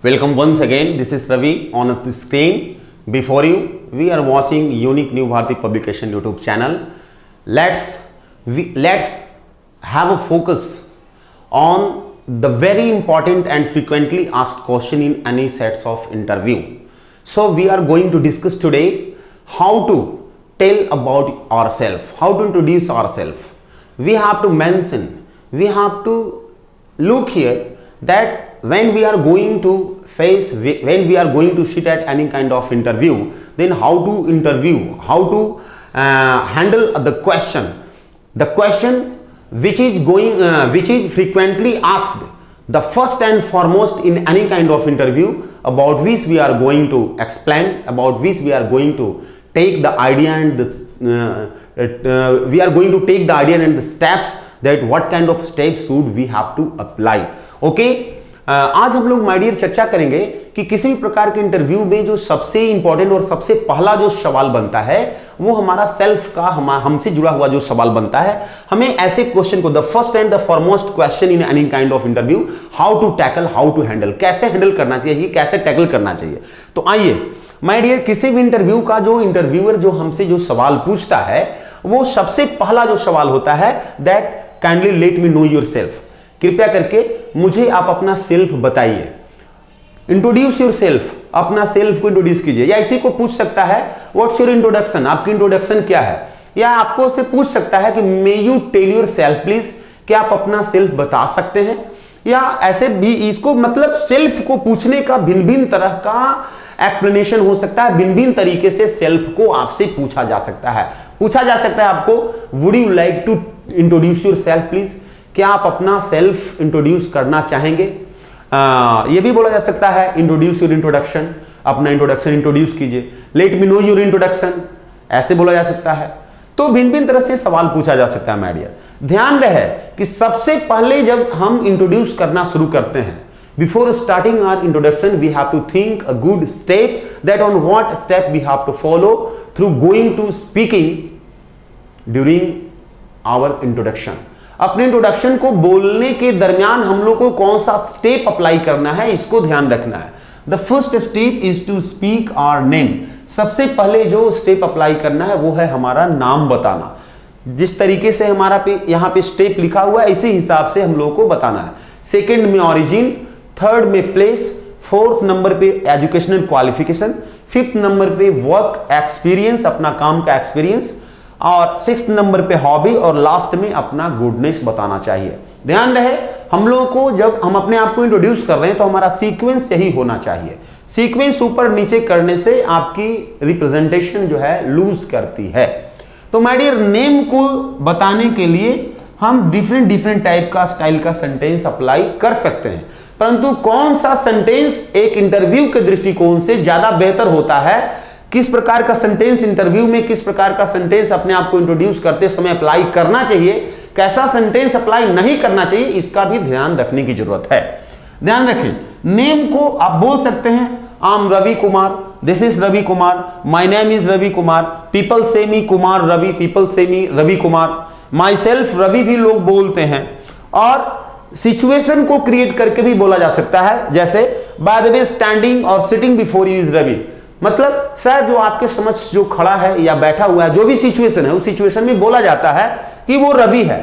Welcome once again. This is Ravi on the screen. Before you, we are watching Unique New Bharati Publication YouTube channel. Let's have a focus on the very important and frequently asked question in any sets of interview. So we are going to discuss today how to tell about ourselves, how to introduce ourselves. We have to mention, we have to look here that when we are going to sit at any kind of interview, then how to interview, how to handle the question which is frequently asked, the first and foremost in any kind of interview, about which we are going to explain, about which we are going to take the idea and the steps, that what kind of steps should we have to apply. Okay, आज हम लोग my dear चर्चा करेंगे कि किसी भी प्रकार के इंटरव्यू में जो सबसे इंपॉर्टेंट और सबसे पहला जो सवाल बनता है वो हमारा सेल्फ का, हमसे जुड़ा हुआ जो सवाल बनता है, हमें ऐसे क्वेश्चन को, the first and the foremost question in any kind of interview, how to tackle, how to handle, कैसे हैंडल करना चाहिए, कैसे टैकल करना चाहिए. तो आइए माय डियर, किसी भी इंटरव्यू का जो इंटरव्यूअर जो हमसे जो सवाल पूछता है वो सबसे पहला जो सवाल होता है, that kindly let me know yourself, कृपया करके मुझे आप अपना सेल्फ बताइए. इंट्रोड्यूस योर सेल्फ, अपना सेल्फ को इंट्रोड्यूस कीजिए. या इसी को पूछ सकता है व्हाट्स योर इंट्रोडक्शन, आपकी इंट्रोडक्शन क्या है. या आपको से पूछ सकता है कि may you tell yourself please, क्या आप अपना सेल्फ बता सकते हैं. या ऐसे भी इसको मतलब सेल्फ को पूछने का भिन्न भिन्न तरह का एक्सप्लेनेशन हो सकता है, भिन्न भिन्न तरीके से सेल्फ को आपसे पूछा जा सकता है. पूछा जा सकता है आपको, would you like to introduce yourself please, क्या आप अपना सेल्फ इंट्रोड्यूस करना चाहेंगे. ये भी बोला जा सकता है इंट्रोड्यूस योर इंट्रोडक्शन, अपना इंट्रोडक्शन इंट्रोड्यूस कीजिए. Late me know your introduction, ऐसे बोला जा सकता है. तो भिन्न भिन्न तरह से सवाल पूछा जा सकता है. माय डियर, ध्यान रहे कि सबसे पहले जब हम इंट्रोड्यूस करना शुरू करते हैं, before starting our introduction we have to think a good step, that on what step we have to follow through going to speaking during our introduction. अपने इंट्रोडक्शन को बोलने के दरमियान हम लोग को कौन सा स्टेप अप्लाई करना है, इसको ध्यान रखना है. The first step is to speak our name. सबसे पहले जो स्टेप अप्लाई करना है वो है हमारा नाम बताना. जिस तरीके से हमारा यहाँ पे स्टेप लिखा हुआ है इसी हिसाब से हम लोग को बताना है. सेकेंड में ओरिजिन, थर्ड में प्लेस, फोर्थ नंबर पे एजुकेशनल क्वालिफिकेशन, फिफ्थ नंबर पे वर्क एक्सपीरियंस, अपना काम का एक्सपीरियंस, और सिक्स्थ नंबर पे हॉबी, और लास्ट में अपना गुडनेस बताना चाहिए. ध्यान रहे हम लोगों को जब हम अपने आप को इंट्रोड्यूस कर रहे हैं तो हमारा सीक्वेंस यही होना चाहिए. सीक्वेंस ऊपर नीचे करने से आपकी रिप्रेजेंटेशन जो है लूज करती है. तो माय डियर, नेम को बताने के लिए हम डिफरेंट टाइप का स्टाइल का सेंटेंस अप्लाई कर सकते हैं, परंतु कौन सा सेंटेंस एक इंटरव्यू के दृष्टिकोण से ज्यादा बेहतर होता है, किस प्रकार का सेंटेंस इंटरव्यू में, किस प्रकार का सेंटेंस अपने आप को इंट्रोड्यूस करते समय अप्लाई करना चाहिए, कैसा सेंटेंस अप्लाई नहीं करना चाहिए, इसका भी ध्यान रखने की जरूरत है. ध्यान रखें, नेम को आप बोल सकते हैं I am Ravi Kumar, this is Ravi Kumar, my name is Ravi Kumar, people say me Kumar Ravi, people say me Ravi Kumar, myself Ravi भी लोग बोलते हैं. और सिचुएशन को क्रिएट करके भी बोला जा सकता है, जैसे बाय द वे स्टैंडिंग और sitting before you is Ravi. मतलब शायद जो आपके समक्ष जो खड़ा है या बैठा हुआ है, जो भी सिचुएशन है, उस सिचुएशन में बोला जाता है कि वो रवि है.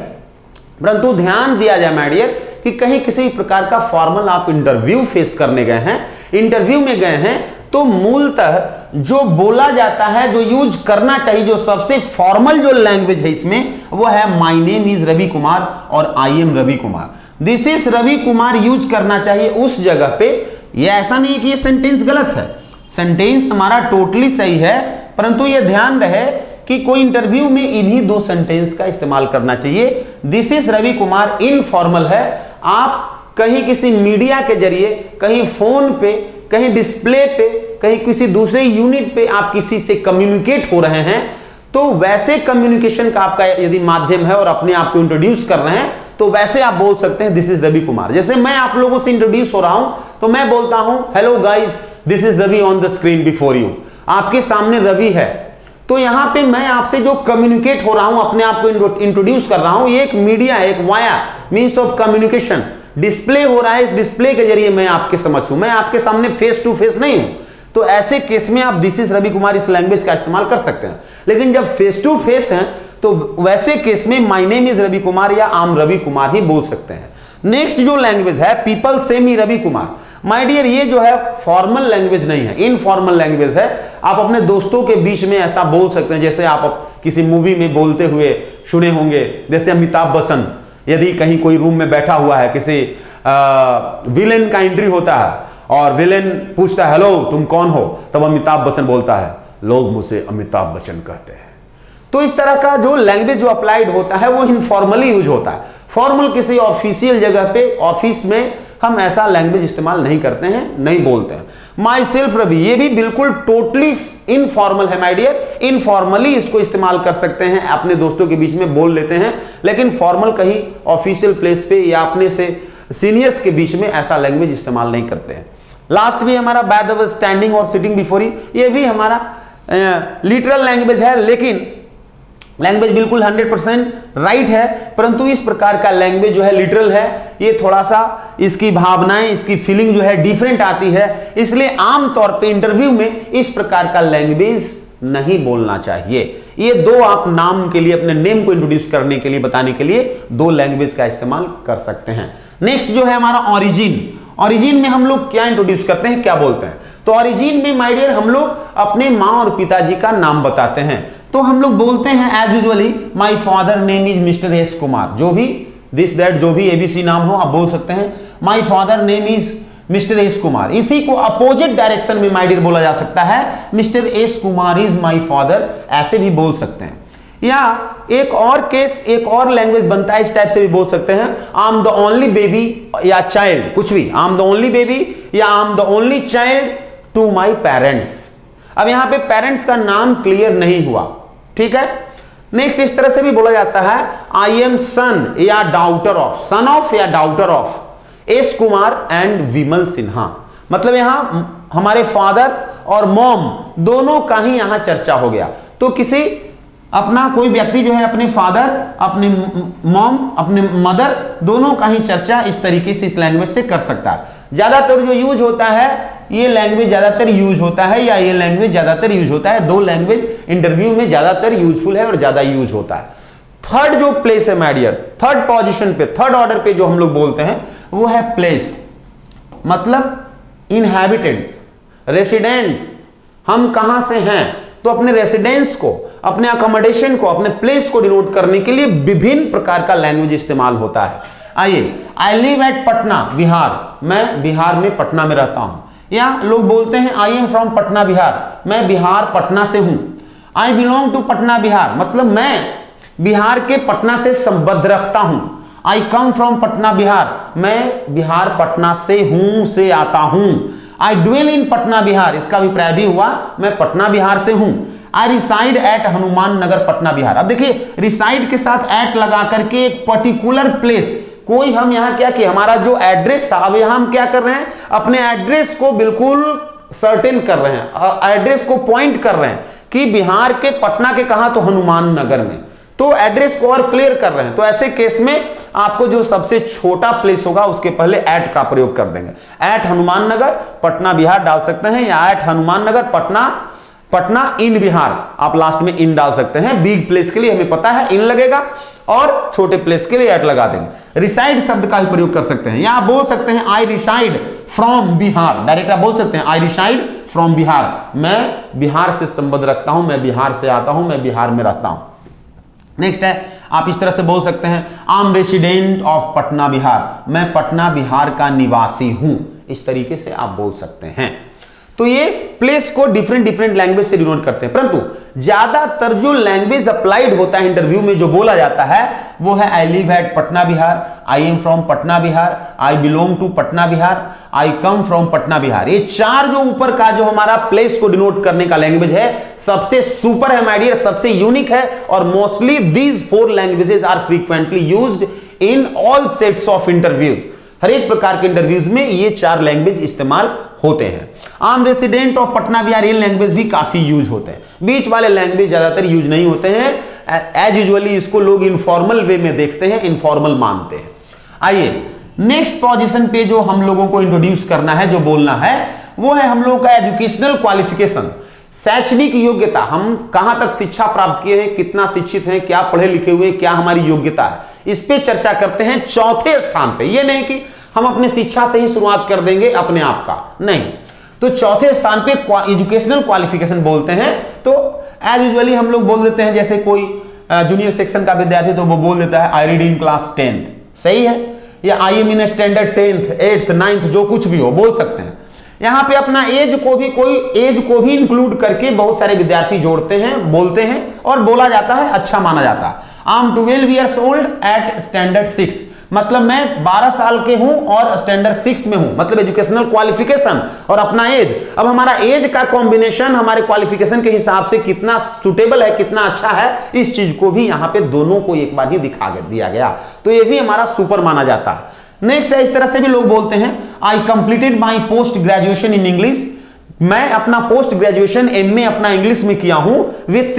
परंतु ध्यान दिया जाए माय डियर कि कहीं किसी प्रकार का फॉर्मल आप इंटरव्यू फेस करने गए हैं, इंटरव्यू में गए हैं, तो मूलतः जो बोला जाता है, जो यूज करना चाहिए, जो सबसे फॉर्मल जो लैंग्वेज है इसमें, वो है my name is Ravi Kumar और I am Ravi Kumar, this is Ravi Kumar use करना चाहिए उस जगह पे. ये ऐसा नहीं है कि ये सेंटेंस गलत है, सेंटेंस हमारा टोटली सही है, परंतु यह ध्यान रहे कि कोई इंटरव्यू में इन्हीं दो सेंटेंस का इस्तेमाल करना चाहिए. This is Ravi Kumar informal है. आप कहीं किसी मीडिया के जरिए, कहीं फोन पे, कहीं डिस्प्ले पे, कहीं किसी दूसरे यूनिट पे आप किसी से कम्युनिकेट हो रहे हैं, तो वैसे कम्युनिकेशन का आपका यदि माध्यम है और अपने आप को इंट्रोड्यूस कर रहे हैं, तो वैसे आप बोल सकते हैं दिस इज रवि कुमार. जैसे मैं आप लोगों से इंट्रोड्यूस हो रहा हूं तो मैं बोलता हूं hello guys, this is Ravi on the screen before you. आपके सामने रवि है, तो यहां पे मैं आपसे जो कम्युनिकेट हो रहा हूं, अपने आप को इंट्रोड्यूस कर रहा हूं, ये एक मीडिया है, एक via means of communication, display हो रहा है, इस डिस्प्ले के जरिए मैं आपके समक्ष हूं, मैं आपके सामने फेस टू फेस नहीं हूं, तो ऐसे केस में आप दिस इज रवि कुमार इस लैंग्वेज का इस्तेमाल कर सकते हैं। लेकिन जब फेस टू फेस हैं तो वैसे केस में my name is Ravi Kumar या आम रवि कुमार ही बोल सकते हैं। नेक्स्ट जो लैंग्वेज है people say me Ravi Kumar, my dear ये जो है फॉर्मल लैंग्वेज नहीं है, इनफॉर्मल लैंग्वेज है। आप अपने दोस्तों के बीच में ऐसा बोल सकते हैं जैसे आप किसी मूवी में बोलते हुए सुने होंगे, जैसे अमिताभ बच्चन यदि कहीं कोई रूम में बैठा हुआ है, किसी विलेन का एंट्री होता है और विलेन पूछता है हेलो तुम कौन हो, तब अमिताभ बच्चन बोलता है लोग मुझे अमिताभ बच्चन कहते हैं। तो इस तरह का जो लैंग्वेज जो अप्लाइड होता है वो इनफॉर्मली यूज होता है। फॉर्मल किसी ऑफिशियल जगह पे ऑफिस में हम ऐसा लैंग्वेज इस्तेमाल नहीं करते हैं, नहीं बोलते हैं। माई सेल्फ रवि ये भी बिल्कुल टोटली इनफॉर्मल है माय डियर, इनफॉर्मली इसको इस्तेमाल कर सकते हैं, अपने दोस्तों के बीच में बोल लेते हैं, लेकिन फॉर्मल कहीं ऑफिशियल प्लेस पे या अपने से सीनियर्स के बीच में ऐसा लैंग्वेज इस्तेमाल नहीं करते हैं। लास्ट भी हमारा बाय द वे स्टैंडिंग और सिटिंग बिफोर ही, ये भी हमारा लिटरल लैंग्वेज है, लेकिन लैंग्वेज बिल्कुल 100% राइट है, परंतु इस प्रकार का लैंग्वेज जो है लिटरल है, ये थोड़ा सा इसकी भावनाएं इसकी फीलिंग जो है डिफरेंट आती है, इसलिए आमतौर पे इंटरव्यू में इस प्रकार का लैंग्वेज नहीं बोलना चाहिए। ये दो आप नाम के लिए अपने नेम को इंट्रोड्यूस करने के लिए बताने के लिए दो लैंग्वेज का इस्तेमाल कर सकते हैं। नेक्स्ट जो है हमारा ऑरिजिन, ऑरिजिन में हम लोग क्या इंट्रोड्यूस करते हैं, क्या बोलते हैं, तो ऑरिजिन में माय डियर हम लोग अपने माँ और पिताजी का नाम बताते हैं। तो हम लोग बोलते हैं as usually my father name is mister S Kumar, जो भी दिस दैट जो भी एबीसी नाम हो आप बोल सकते हैं my father name is mister S Kumar. इसी को अपोजिट डायरेक्शन में माय डियर बोला जा सकता है mister S Kumar is my father, ऐसे भी बोल सकते हैं। या एक और केस एक और लैंग्वेज बनता है, इस टाइप से भी बोल सकते हैं I am the only baby या चाइल्ड, कुछ भी I am the only baby या I am the only child to my parents. अब यहां पे पेरेंट्स का नाम क्लियर नहीं हुआ, ठीक है। नेक्स्ट इस तरह से भी बोला जाता है आई एम सन या डाउटर ऑफ, सन ऑफ या daughter of S Kumar and Vimal Sinha, मतलब यहां हमारे फादर और मॉम दोनों का ही यहां चर्चा हो गया। तो किसी अपना कोई व्यक्ति जो है अपने फादर अपने मॉम अपने मदर दोनों का ही चर्चा इस तरीके से इस लैंग्वेज से कर सकता है। ज्यादातर जो यूज होता है ये लैंग्वेज ज्यादातर यूज होता है या ये लैंग्वेज ज्यादातर यूज होता है, दो लैंग्वेज इंटरव्यू में ज्यादातर यूजफुल है और ज्यादा यूज होता है। थर्ड जो प्लेस है माय डियर, थर्ड पोजीशन पे थर्ड ऑर्डर पे जो हम लोग बोलते हैं वो है प्लेस, मतलब इनहैबिटेंट्स, रेसिडेंट, हम कहां से हैं, तो अपने रेसिडेंस को अपने अकोमोडेशन को अपने प्लेस को डिनोट करने के लिए विभिन्न प्रकार का लैंग्वेज इस्तेमाल होता है। आइए, आई लिव एट पटना बिहार, मैं बिहार में पटना में रहता हूं, या लोग बोलते हैं I am from Patna Bihar, मैं बिहार पटना से हूं। I belong to Patna Bihar, मतलब मैं बिहार के पटना से संबंध रखता हूं। I come from Patna Bihar, मैं बिहार पटना से हूं से आता हूं। I dwell in Patna Bihar, इसका अभिप्राय भी हुआ मैं पटना बिहार से हूं। I reside at Hanuman Nagar Patna Bihar. अब देखिए रिसाइड के साथ एट लगा करके एक पर्टिकुलर प्लेस, कोई हम यहां क्या किया, हमारा जो एड्रेस था, अब यहां हम क्या कर रहे हैं अपने एड्रेस को बिल्कुल सर्टेन कर रहे हैं, एड्रेस को पॉइंट कर रहे हैं कि बिहार के पटना के कहां, तो हनुमान नगर में, तो एड्रेस को और क्लियर कर रहे हैं। तो ऐसे केस में आपको जो सबसे छोटा प्लेस होगा उसके पहले एट का प्रयोग कर देंगे। एट हनुमान नगर पटना बिहार डाल सकते हैं, या एट हनुमान नगर पटना इन बिहार, आप लास्ट में इन डाल सकते हैं। बिग प्लेस के लिए हमें पता है इन लगेगा और छोटे प्लेस के लिए एट लगा देंगे। रिसाइड शब्द का भी प्रयोग कर सकते हैं, या आप बोल सकते हैं आई रिसाइड फ्रॉम बिहार, डायरेक्ट आप बोल सकते हैं आई रिसाइड फ्रॉम बिहार, मैं बिहार से संबंध रखता हूं, मैं बिहार से आता हूं, मैं बिहार में रहता हूं। नेक्स्ट है आप इस तरह से बोल सकते हैं I M resident of Patna Bihar, मैं पटना बिहार का निवासी हूं, इस तरीके से आप बोल सकते हैं। तो ये प्लेस को डिफरेंट लैंग्वेज से डिनोट करते हैं, परंतु ज्यादातर जो लैंग्वेज अप्लाइड होता है इंटरव्यू में जो बोला जाता है वो है I live at Patna Bihar, I am from Patna Bihar, I belong to Patna Bihar, I come from Patna Bihar. ये चार जो ऊपर का जो हमारा प्लेस को डिनोट करने का लैंग्वेज है सबसे सुपर है माय डियर, सबसे यूनिक है, और mostly these four languages are frequently used in all sets of interviews. हर एक प्रकार के इंटरव्यूज में ये चार लैंग्वेज इस्तेमाल होते हैं। आम रेसिडेंट ऑफ पटना बिहार ये लैंग्वेज भी काफी यूज होते हैं, बीच वाले लैंग्वेज ज्यादातर यूज नहीं होते हैं। एज यूजुअली इसको लोग इनफॉर्मल वे में देखते हैं, इनफॉर्मल मानते हैं। आइए नेक्स्ट पोजीशन पे जो हम लोगों को इंट्रोड्यूस करना है, जो बोलना है, वो है हम लोगों का एजुकेशनल क्वालिफिकेशन, शैक्षणिक योग्यता। हम कहां तक शिक्षा प्राप्त किए हैं, कितना शिक्षित हैं, क्या पढ़े लिखे हुए, क्या हमारी योग्यता है, इस पे चर्चा करते हैं चौथे स्थान पे। ये नहीं कि हम अपने शिक्षा से ही शुरुआत कर देंगे अपने आप का, नहीं। तो चौथे स्थान पे एजुकेशनल क्वालिफिकेशन बोलते हैं। तो एज यूजुअली हम लोग बोल देते हैं, जैसे कोई जूनियर सेक्शन का विद्यार्थी तो वो बोल देता है I read in class 10th, सही है, या I M in standard 10th 8th 9th, जो कुछ भी हो बोल सकते हैं। यहां पे अपना एज को भी, कोई एज को भी इंक्लूड करके बहुत सारे विद्यार्थी जोड़ते हैं, बोलते हैं और बोला जाता है, अच्छा माना जाता है। I am 12 years old at standard 6th, मतलब मैं 12 साल के हूं और स्टैंडर्ड 6 में हूं, मतलब एजुकेशनल क्वालिफिकेशन और अपना एज। अब हमारा एज का कॉम्बिनेशन हमारे क्वालिफिकेशन के हिसाब से कितना सुटेबल है, कितना अच्छा है, इस चीज को भी यहां पे दोनों को एक बार ही दिखा दिया गया, तो ये भी हमारा सुपर माना जाता है। नेक्स्ट है, इस तरह से भी लोग बोलते हैं, I completed my post graduation in English, मैं अपना पोस्ट ग्रेजुएशन एमए अपना इंग्लिश में किया हूं विथ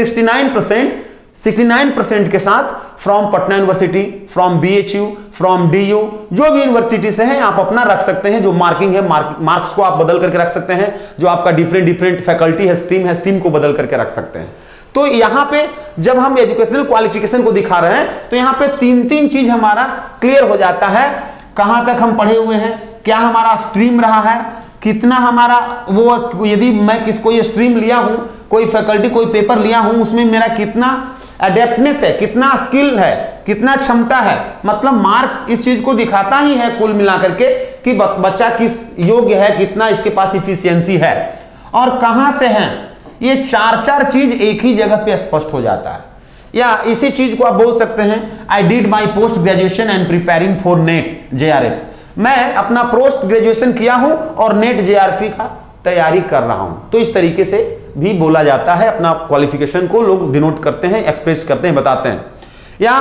69% के साथ, from Patna university, from BHU, from DU, जो भी यूनिवर्सिटी से है आप अपना रख सकते हैं। जो मार्किंग है, मार्क्स को आप बदल करके रख सकते हैं, जो आपका डिफरेंट फैकल्टी है, स्ट्रीम को बदल करके रख सकते हैं। तो यहां पे जब हम एजुकेशनल क्वालिफिकेशन को दिखा रहे हैं, तो यहां पे तीन चीज हमारा क्लियर हो जाता है, कहां तक हम पढ़े हुए हैं, क्या हमारा स्ट्रीम रहा है, कितना हमारा वो, यदि मैं कोई स्ट्रीम लिया हूं, कोई फैकल्टी, कोई पेपर लिया हूं, उसमें मेरा कितना एडेप्टनेस है, कितना स्किल है, कितना क्षमता है। मतलब मार्क्स इस चीज को दिखाता ही है कुल मिलाकर के कि बच्चा किस योग्य है, कितना इसके पास इफिशियंसी है और कहां से है। ये चार चीज एक ही जगह पे स्पष्ट हो जाता है। या इसी चीज को आप बोल सकते हैं, I did my post graduation and preparing for net JRF, मैं अपना पोस्ट ग्रेजुएशन किया हूं और नेट JRF का तैयारी कर रहा हूं। तो इस तरीके से भी बोला जाता है, अपना क्वालिफिकेशन को लोग डिनोट करते हैं, एक्सप्रेस करते हैं, बताते हैं। या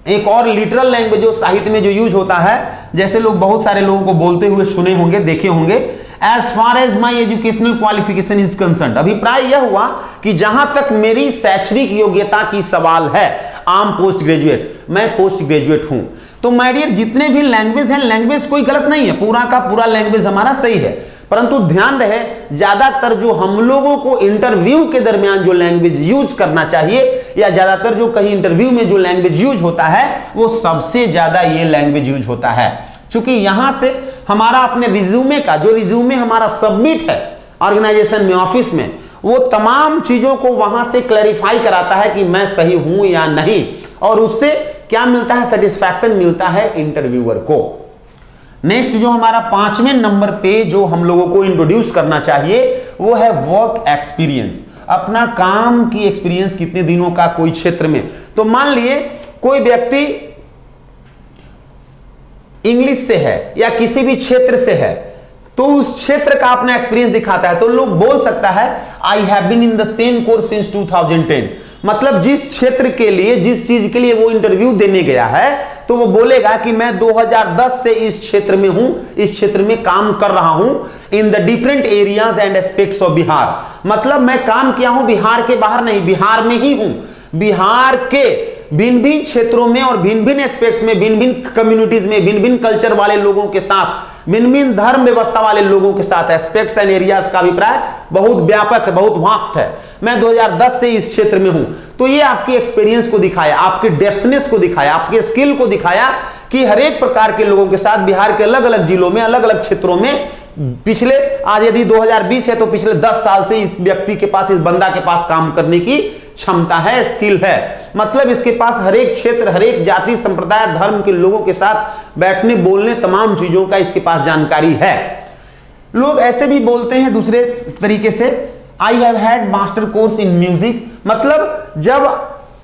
एक और लिटरल लैंग्वेज जो साहित्य में जो यूज होता है, जैसे लोग बहुत सारे लोगों को बोलते हुए सुने होंगे, देखे होंगे, as far as my educational qualification is concerned, अभिप्राय यह हुआ कि जहां तक मेरी शैक्षणिक योग्यता की सवाल है, आम पोस्ट ग्रेजुएट, मैं पोस्ट ग्रेजुएट हूं। तो माय डियर, जितने भी लैंग्वेज हैं, लैंग्वेज कोई गलत नहीं है, पूरा का पूरा लैंग्वेज हमारा सही है, परंतु ध्यान रहे ज्यादातर जो हम लोगों को इंटरव्यू के दरमियान जो लैंग्वेज यूज करना चाहिए, या ज्यादातर जो कहीं इंटरव्यू में जो लैंग्वेज यूज होता है, वो सबसे ज्यादा ये लैंग्वेज यूज होता है। क्योंकि यहां से हमारा अपने रिज्यूमे का, जो रिज्यूमे हमारा सबमिट है ऑर्गेनाइजेशन में, ऑफिस में, वो तमाम चीजों को वहां से क्लैरिफाई कराता है कि मैं सही हूं या नहीं, और उससे क्या मिलता है, सेटिस्फैक्शन मिलता है इंटरव्यूअर को। नेक्स्ट जो हमारा 5वें नंबर पे जो हम लोगों को इंट्रोड्यूस करना चाहिए, वो है वर्क एक्सपीरियंस, अपना काम की एक्सपीरियंस, कितने दिनों का कोई क्षेत्र में। तो मान लिए कोई व्यक्ति इंग्लिश से है या किसी भी क्षेत्र से है, तो उस क्षेत्र का अपना एक्सपीरियंस दिखाता है, तो लोग बोल सकता है I have been in the same course since 2010, मतलब जिस क्षेत्र के लिए, जिस चीज के लिए वो इंटरव्यू देने गया है, तो वो बोलेगा कि मैं 2010 से इस क्षेत्र में हूं, इस क्षेत्र में काम कर रहा हूं, in the different areas and aspects of Bihar, मतलब मैं काम किया हूं बिहार के बाहर नहीं, बिहार में ही हूं, बिहार के भिन्न भिन्न क्षेत्रों में और भिन्न भिन्न एस्पेक्ट्स में, भिन्न भिन्न कम्युनिटीज में, भिन्न भिन्न कल्चर वाले लोगों के साथ, भिन्न भिन्न धर्म व्यवस्था वाले लोगों के साथ, एस्पेक्ट्स एंड एरियाज का अभिप्राय बहुत व्यापक है, बहुत वास्ट है, मैं 2010 से इस क्षेत्र में हूं। तो ये आपकी एक्सपीरियंस को दिखाया, आपके डेप्थनेस को दिखाया, आपके स्किल को दिखाया कि हर एक प्रकार के लोगों के साथ बिहार के अलग अलग जिलों में, अलग अलग क्षेत्रों में, पिछले, आज यदि 2020 है तो पिछले 10 साल से इस व्यक्ति के पास, इस बंदा के पास काम करने की क्षमता है, स्किल है, मतलब इसके पास हर एक क्षेत्र, हर एक जाति, संप्रदाय, धर्म के लोगों के साथ बैठने, बोलने, तमाम चीजों का इसके पास जानकारी है। लोग ऐसे भी बोलते हैं दूसरे तरीके से, I have head master course in music, मतलब जब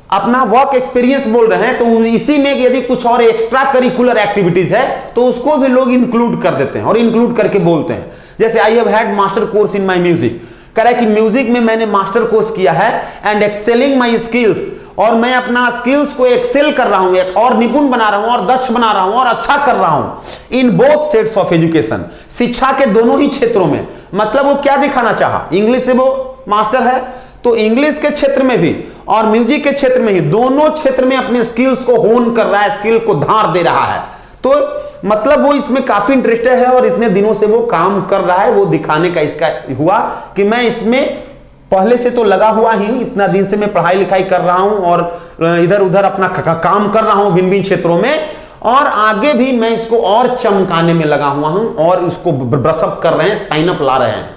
अपना वर्क एक्सपीरियंस बोल रहे हैं तो इसी में यदि कुछ और एक्स्ट्रा करिकुलर एक्टिविटीज है तो उसको भी लोग इंक्लूड कर देते हैं और इंक्लूड करके बोलते हैं। जैसे I have head master course in my music, कह रहा है कि म्यूजिक में मैंने मास्टर कोर्स किया है, एंड एक्सेलिंग माय स्किल्स, और मैं अपना स्किल्स को एक्सेल कर रहा हूं, एक और निपुण बना रहा हूं और दक्ष बना रहा हूं और अच्छा कर रहा हूं in both sets of education, शिक्षा के दोनों ही क्षेत्रों में। मतलब वो क्या दिखाना चाहा, इंग्लिश से वो मास्टर है तो इंग्लिश के क्षेत्र में भी और म्यूजिक के क्षेत्र में ही, दोनों क्षेत्र में अपने स्किल्स को होन कर रहा है, स्किल को धार दे रहा है। तो मतलब वो इसमें काफी इंटरेस्टेड है और इतने दिनों से वो काम कर रहा है, वो दिखाने का इसका हुआ कि मैं इसमें पहले से तो लगा हुआ ही, इतना दिन से मैं पढ़ाई लिखाई कर रहा हूं और इधर उधर अपना काम कर रहा हूं भिन्न भिन्न क्षेत्रों में, और आगे भी मैं इसको और चमकाने में लगा हुआ हूं और इसको ब्रशअप कर रहे हैं, साइन अप ला रहे हैं।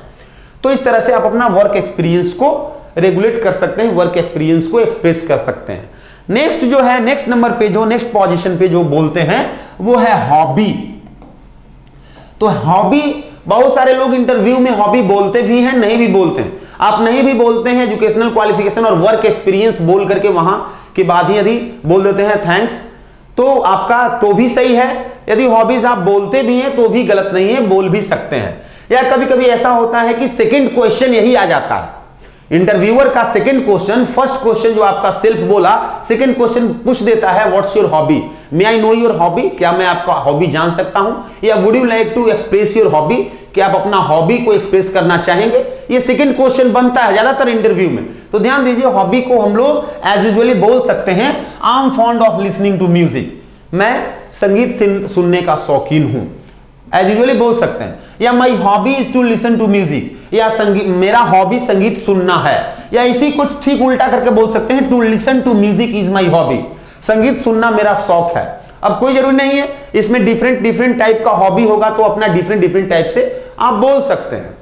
तो इस तरह से आप अपना वर्क एक्सपीरियंस को रेगुलेट कर सकते हैं, वर्क एक्सपीरियंस को एक्सप्रेस कर सकते हैं। नेक्स्ट जो है, नेक्स्ट नंबर पे जो नेक्स्ट पोजीशन पे जो बोलते हैं वो है हॉबी। तो हॉबी, बहुत सारे लोग इंटरव्यू में हॉबी बोलते भी हैं, नहीं भी बोलते हैं। आप नहीं भी बोलते हैं, एजुकेशनल क्वालिफिकेशन और वर्क एक्सपीरियंस बोल करके वहां के बाद ही यदि बोल देते हैं थैंक्स, तो आपका तो भी सही है। यदि हॉबीज आप बोलते भी हैं तो भी गलत नहीं है, बोल भी सकते हैं। या कभी कभी ऐसा होता है कि सेकंड क्वेश्चन यही आ जाता है, इंटरव्यूअर का सेकंड क्वेश्चन, फर्स्ट क्वेश्चन जो आपका सेल्फ बोला, सेकंड क्वेश्चन पूछ देता है what's your hobby, may I know your hobby, क्या मैं आपका हॉबी जान सकता हूं, या would you like to express your hobby, क्या आप अपना हॉबी को एक्सप्रेस करना चाहेंगे। ये सेकंड क्वेश्चन बनता है ज्यादातर इंटरव्यू में। तो ध्यान दीजिए, हॉबी को हम लोग एज यूजुअली बोल सकते हैं I am fond of listening to music, मैं संगीत सुनने का शौकीन हूं, एज यूजुअली बोल सकते हैं। या my hobby is to listen to music, या संगीत, मेरा हॉबी संगीत सुनना है। या इसी कुछ ठीक उल्टा करके बोल सकते हैं to listen to music is my hobby, संगीत सुनना मेरा शौक है। अब कोई जरूरी नहीं है, इसमें डिफरेंट डिफरेंट टाइप का हॉबी होगा तो अपना डिफरेंट डिफरेंट टाइप से आप बोल सकते हैं।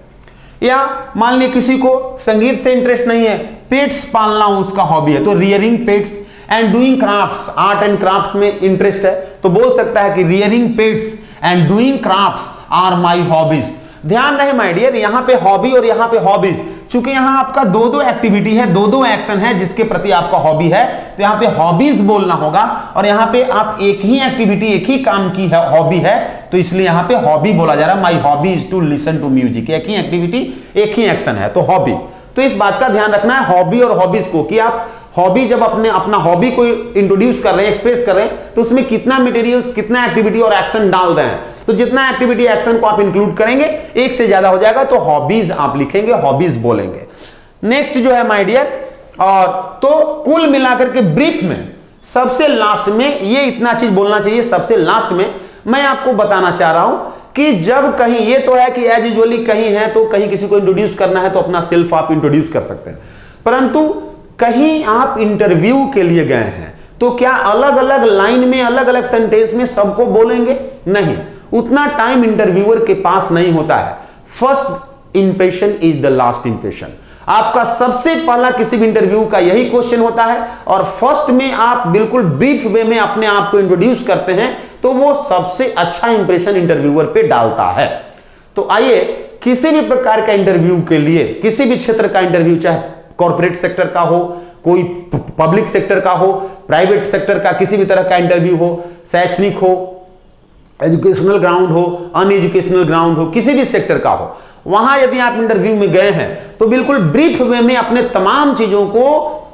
या मान लीजिए किसी को संगीत से इंटरेस्ट नहीं है, पेट्स पालना उसका हॉबी है, तो rearing pets and doing crafts, art and crafts में इंटरेस्ट है, तो बोल सकता है कि rearing pets and doing crafts are my hobbies. ध्यान रहे माय डियर, यहां पे हॉबी और यहां पे हॉबीज, चूंकि यहां आपका दो दो एक्टिविटी है, दो दो एक्शन है जिसके प्रति आपका हॉबी है, तो यहां पे हॉबीज बोलना होगा। और यहां पे आप एक ही एक्टिविटी, एक ही काम की है हॉबी है, तो इसलिए यहां पे हॉबी बोला जा रहा है। My hobby is to listen to music, एक ही एक्टिविटी एक ही एक्शन है, तो हॉबी। तो इस बात का ध्यान रखना है हॉबी और हॉबीज को, कि आप हॉबी जब अपना हॉबी को इंट्रोड्यूस कर रहे हैं, एक्सप्रेस कर रहे हैं, तो उसमें कितना मटेरियल्स, कितना एक्टिविटी और एक्शन डाल रहे हैं। तो जितना एक्टिविटी एक्शन को आप इंक्लूड करेंगे, एक से ज्यादा हो जाएगा तो हॉबीज आप लिखेंगे, हॉबीज बोलेंगे। नेक्स्ट जो है माय डियर, और तो कुल मिलाकर के ब्रीफ में सबसे लास्ट में ये इतना चीज बोलना चाहिए। सबसे लास्ट में मैं आपको बताना चाह रहा हूं कि जब कहीं, ये तो है कि एज यूजुअली कहीं है तो कहीं किसी को इंट्रोड्यूस करना है तो अपना सेल्फ आप इंट्रोड्यूस कर सकते हैं, परंतु कहीं आप इंटरव्यू के लिए गए हैं तो क्या अलग अलग लाइन में, अलग अलग सेंटेंस में सबको बोलेंगे? नहीं, उतना टाइम इंटरव्यूअर के पास नहीं होता है। First impression is the last impression. आपका सबसे पहला किसी भी इंटरव्यू का यही क्वेश्चन होता है, और फर्स्ट में आप बिल्कुल ब्रीफ वे में अपने आप को इंट्रोड्यूस करते हैं तो वो सबसे अच्छा इंप्रेशन इंटरव्यूअर पे डालता है। तो आइए, किसी भी प्रकार का इंटरव्यू के लिए, किसी भी क्षेत्र का इंटरव्यू, चाहे कॉर्पोरेट सेक्टर का हो, कोई पब्लिक सेक्टर का हो, प्राइवेट सेक्टर का किसी भी तरह का इंटरव्यू हो, शैक्षणिक हो, एजुकेशनल ग्राउंड हो, अनएजुकेशनल ग्राउंड हो, किसी भी सेक्टर का हो, वहां यदि आप इंटरव्यू में गए हैं तो बिल्कुल ब्रीफ वे में अपने तमाम चीजों को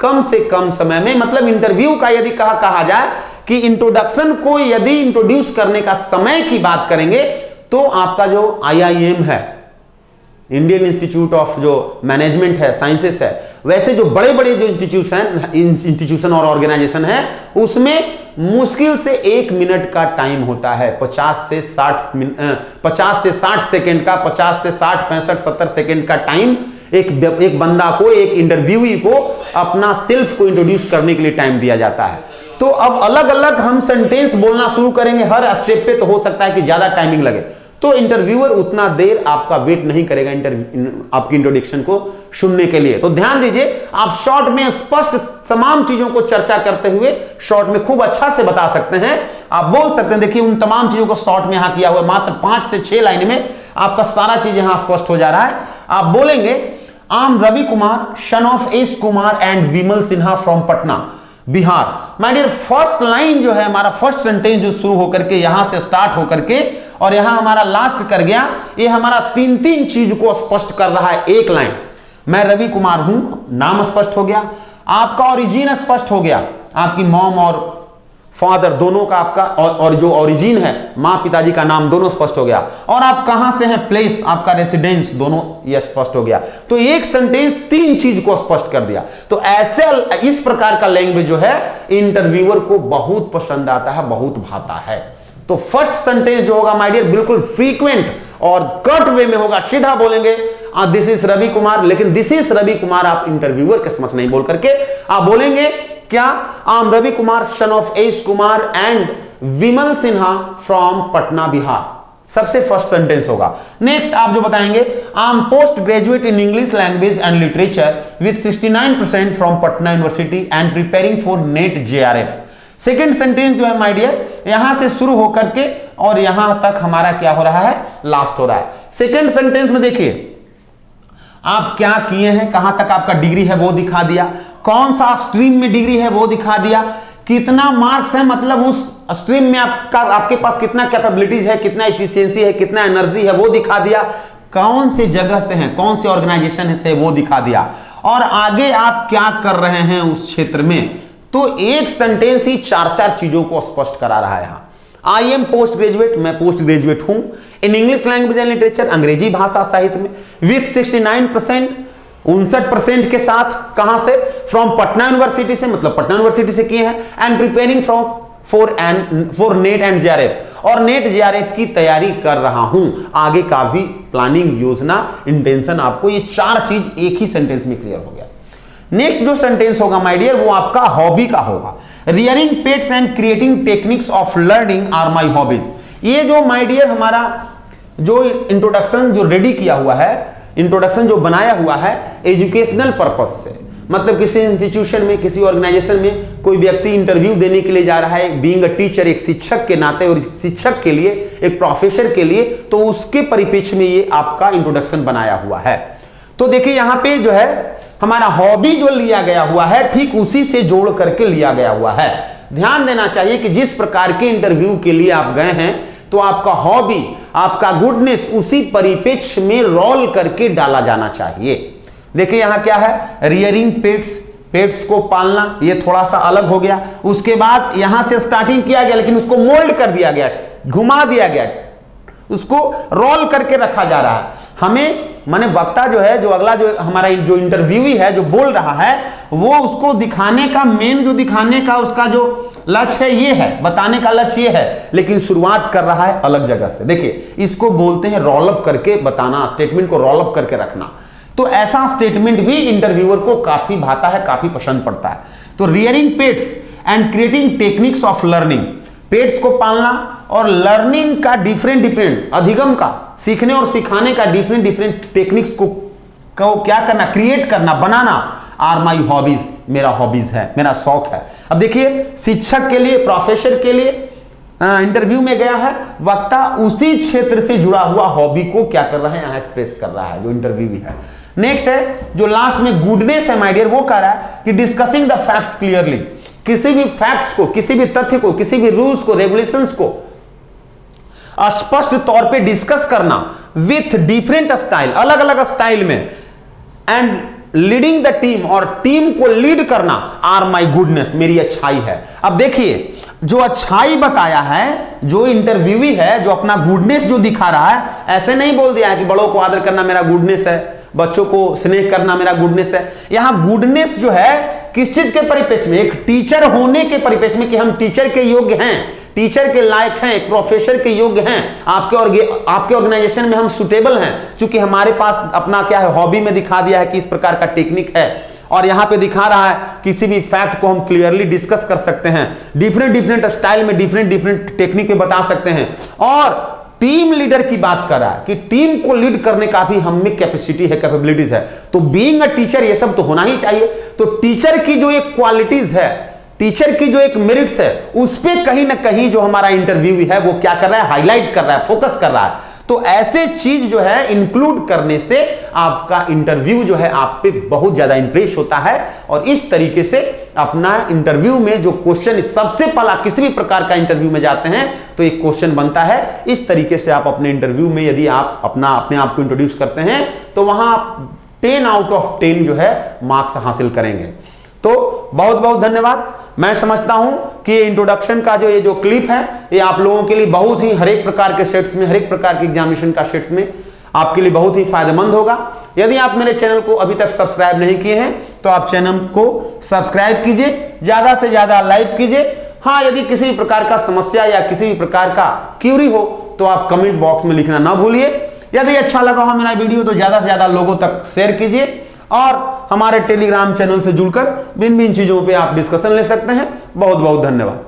कम से कम समय में, मतलब इंटरव्यू का यदि कहा जाए कि इंट्रोडक्शन को यदि इंट्रोड्यूस करने का समय की बात करेंगे तो आपका जो IIM है, इंडियन इंस्टीट्यूट ऑफ जो मैनेजमेंट है, साइंसेस है, वैसे जो बड़े बड़े जो इंस्टीट्यूशन और ऑर्गेनाइजेशन है, उसमें मुश्किल से 1 मिनट का टाइम होता है, 50 से 60 सेकेंड का, 50 से 60, 65, 70 सेकेंड का टाइम एक बंदा को, एक इंटरव्यूई को अपना सेल्फ को इंट्रोड्यूस करने के लिए टाइम दिया जाता है। तो अब अलग अलग हम सेंटेंस बोलना शुरू करेंगे हर स्टेप पे, तो हो सकता है कि ज्यादा टाइमिंग लगे, तो इंटरव्यूअर उतना देर आपका वेट नहीं करेगा आपकी इंट्रोडक्शन को सुनने के लिए। तो ध्यान दीजिए, आप शॉर्ट में स्पष्ट तमाम चीजों को चर्चा करते हुए शॉर्ट में खूब अच्छा से बता सकते हैं। आप बोल सकते हैं, देखिए उन तमाम चीजों को शॉर्ट में यहां किया हुआ, मात्र 5 से 6 लाइन में आपका सारा चीज यहां स्पष्ट हो जा रहा है। आप बोलेंगे, I am Ravi Kumar, son of S Kumar and Vimal Sinha from Patna, Bihar. My dear, first line जो है हमारा, फर्स्ट सेंटेंस जो शुरू होकर के यहां से स्टार्ट होकर के और यहां हमारा लास्ट कर गया, ये हमारा 3 चीज को स्पष्ट कर रहा है एक लाइन। मैं रवि कुमार हूं, नाम स्पष्ट हो गया, आपका ओरिजिन स्पष्ट हो गया, आपकी मॉम और फादर दोनों का आपका और जो ओरिजिन है, मां पिताजी का नाम दोनों स्पष्ट हो गया, और आप कहां से हैं, प्लेस, आपका रेसिडेंस, दोनों ये स्पष्ट हो गया। तो एक सेंटेंस 3 चीज को स्पष्ट कर दिया। तो ऐसे इस प्रकार का लैंग्वेज जो है इंटरव्यूअर को बहुत पसंद आता है, बहुत भाता है। तो फर्स्ट सेंटेंस जो होगा माय डियर बिल्कुल फ्रीक्वेंट और कट वे में होगा, सीधा बोलेंगे दिस इज रवि कुमार, लेकिन दिस इज रवि कुमार आप इंटरव्यूअर के समक्ष नहीं बोल करके आप बोलेंगे क्या, I am Ravi Kumar son of S Kumar and Vimal Sinha from Patna Bihar. सबसे फर्स्ट सेंटेंस होगा। नेक्स्ट आप जो बताएंगे I am post graduate in English language and literature with 69% from Patna university and preparing for NET JRF. Second sentence जो है माय डियर यहां से शुरू होकर के और यहां तक हमारा क्या हो रहा है, लास्ट हो रहा है। सेकेंड सेंटेंस में देखिए आप क्या किए हैं, कहां तक आपका डिग्री है वो दिखा दिया, कौन सा स्ट्रीम में डिग्री है वो दिखा दिया, कितना मार्क्स है मतलब उस स्ट्रीम में आपके पास कितना कैपेबिलिटीज है, कितना एफिशिएंसी है, कितना एनर्जी है वो दिखा दिया, कौन से जगह से हैं, कौन से ऑर्गेनाइजेशन से वो दिखा दिया, और आगे आप क्या कर रहे हैं उस क्षेत्र में। तो एक सेंटेंस ही चार चार चीजों को स्पष्ट करा रहा है। यहां आई एम पोस्ट ग्रेजुएट, मैं पोस्ट ग्रेजुएट हूं इन इंग्लिश लैंग्वेज एंड लिटरेचर, अंग्रेजी भाषा साहित्य में, विथ 69% 59% के साथ, कहां से, फ्रॉम पटना यूनिवर्सिटी से, मतलब पटना यूनिवर्सिटी से किए हैं, and preparing for net and JRF, और नेट जेआरएफ की तैयारी कर रहा हूं, आगे का भी प्लानिंग, योजना, इंटेंशन, आपको ये चार चीज एक ही सेंटेंस में क्लियर हो गया। नेक्स्ट जो सेंटेंस होगा माय डियर वो आपका हॉबी का होगा। Rearing pets and creating techniques of learning are my hobbies. ये जो माय डियर हमारा जो इंट्रोडक्शन जो रेडी किया हुआ है, इंट्रोडक्शन जो बनाया हुआ है एजुकेशनल पर्पस से, मतलब किसी इंस्टीट्यूशन में, किसी ऑर्गेनाइजेशन में कोई व्यक्ति इंटरव्यू देने के लिए जा रहा है, बीइंग अ टीचर, एक शिक्षक के नाते, और शिक्षक के लिए, एक प्रोफेसर के लिए, तो उसके परिप्रेक्ष्य में ये आपका इंट्रोडक्शन बनाया हुआ है। तो देखिए यहां पे जो है हमारा हॉबी जो लिया गया हुआ है ठीक उसी से जोड़ करके लिया गया हुआ है। ध्यान देना चाहिए कि जिस प्रकार के इंटरव्यू के लिए आप गए हैं तो आपका हॉबी, आपका गुडनेस उसी परिप्रेक्ष्य में रोल करके डाला जाना चाहिए। देखिए यहां क्या है, रियरिंग पेट्स, पेट्स को पालना, ये थोड़ा सा अलग हो गया। उसके बाद यहां से स्टार्टिंग किया गया लेकिन उसको मोल्ड कर दिया गया, घुमा दिया गया, उसको रोल करके रखा जा रहा है। हमें माने वक्ता जो है, जो अगला जो हमारा जो इंटरव्यूई है जो बोल रहा है, वो उसको दिखाने का मेन जो दिखाने का उसका जो लक्ष्य है ये है, बताने का लक्ष्य ये है, लेकिन शुरुआत कर रहा है अलग जगह से। देखिए इसको बोलते हैं रोल अप करके बताना, स्टेटमेंट को रोल अप करके रखना। तो ऐसा स्टेटमेंट भी इंटरव्यूअर को काफी भाता है, काफी पसंद पड़ता है। तो rearing pets and creating techniques of learning, pets को पालना और लर्निंग का डिफरेंट अधिगम का, सीखने और सिखाने का डिफरेंट टेक्निक्स को क्या करना, क्रिएट करना, बनाना, आर माई हॉबीज, मेरा हॉबीज है, मेरा शौक है। अब देखिए शिक्षक के लिए, प्रोफेसर के लिए इंटरव्यू में गया है, वक्ता उसी क्षेत्र से जुड़ा हुआ हॉबी को क्या कर रहा है, यहां एक्सप्रेस कर रहा है जो इंटरव्यू भी है। नेक्स्ट है जो लास्ट में गुडनेस है माय डियर, वो कह रहा है कि डिस्कसिंग द फैक्ट्स क्लियरली, किसी भी फैक्ट्स को, किसी भी तथ्य को, किसी भी रूल्स को, रेगुलेशंस को स्पष्ट तौर पे डिस्कस करना विथ डिफरेंट स्टाइल, अलग अलग स्टाइल में, एंड लीडिंग द टीम, और टीम को लीड करना, आर माई गुडनेस, मेरी अच्छाई है। अब देखिए जो अच्छाई बताया है, जो इंटरव्यूई है, जो अपना गुडनेस जो दिखा रहा है, ऐसे नहीं बोल दिया है कि बड़ों को आदर करना मेरा गुडनेस है, बच्चों को स्नेह करना मेरा गुडनेस है। यहां गुडनेस जो है किस चीज के परिप्रेक्ष्य में, एक टीचर होने के परिप्रेक्ष्य में कि हम टीचर के योग्य हैं, टीचर के लायक हैं, एक प्रोफेसर के योग्य हैं, आपके ऑर्गेनाइजेशन में हम सुटेबल हैं, क्योंकि हमारे पास अपना क्या है, हॉबी में दिखा दिया है कि इस प्रकार का टेक्निक है, और यहां पे दिखा रहा है किसी भी फैक्ट को हम क्लियरली डिस्कस कर सकते हैं, डिफरेंट स्टाइल में, डिफरेंट टेक्निक में बता सकते हैं, और टीम लीडर की बात कर रहा है कि टीम को लीड करने का भी हम में कैपेसिटी है, कैपेबिलिटीज है। तो बीइंग अ टीचर ये सब तो होना ही चाहिए। तो टीचर की जो एक क्वालिटीज है, टीचर की जो एक मेरिट्स है, उस पे कहीं ना कहीं जो हमारा इंटरव्यू है वो क्या कर रहा है, हाईलाइट कर रहा है, फोकस कर रहा है। तो ऐसे चीज जो है इंक्लूड करने से आपका इंटरव्यू जो है आप पे बहुत ज्यादा इंप्रेस होता है, और इस तरीके से अपना इंटरव्यू में जो क्वेश्चन, सबसे पहला किसी भी प्रकार का इंटरव्यू में जाते हैं तो एक क्वेश्चन बनता है, इस तरीके से आप अपने इंटरव्यू में यदि आप अपने आप को इंट्रोड्यूस करते हैं तो वहां आप 10 आउट ऑफ 10 जो है मार्क्स हासिल करेंगे। तो बहुत बहुत धन्यवाद। मैं समझता हूं कि ये इंट्रोडक्शन का जो ये जो क्लिप है ये आप लोगों के लिए बहुत ही हर एक प्रकार के सेट्स में, हर एक प्रकार के एग्जामिनेशन का सेट्स में आपके लिए बहुत ही फायदेमंद होगा। यदि आप मेरे चैनल को अभी तक सब्सक्राइब नहीं किए हैं तो आप चैनल को सब्सक्राइब कीजिए, ज्यादा से ज्यादा लाइक कीजिए, हाँ, यदि किसी भी प्रकार का समस्या या किसी भी प्रकार का क्यूरी हो तो आप कमेंट बॉक्स में लिखना ना भूलिए। यदि अच्छा लगा हो मेरा वीडियो तो ज्यादा से ज्यादा लोगों तक शेयर कीजिए और हमारे टेलीग्राम चैनल से जुड़कर भिन्न भिन्न चीजों पे आप डिस्कशन ले सकते हैं। बहुत बहुत धन्यवाद।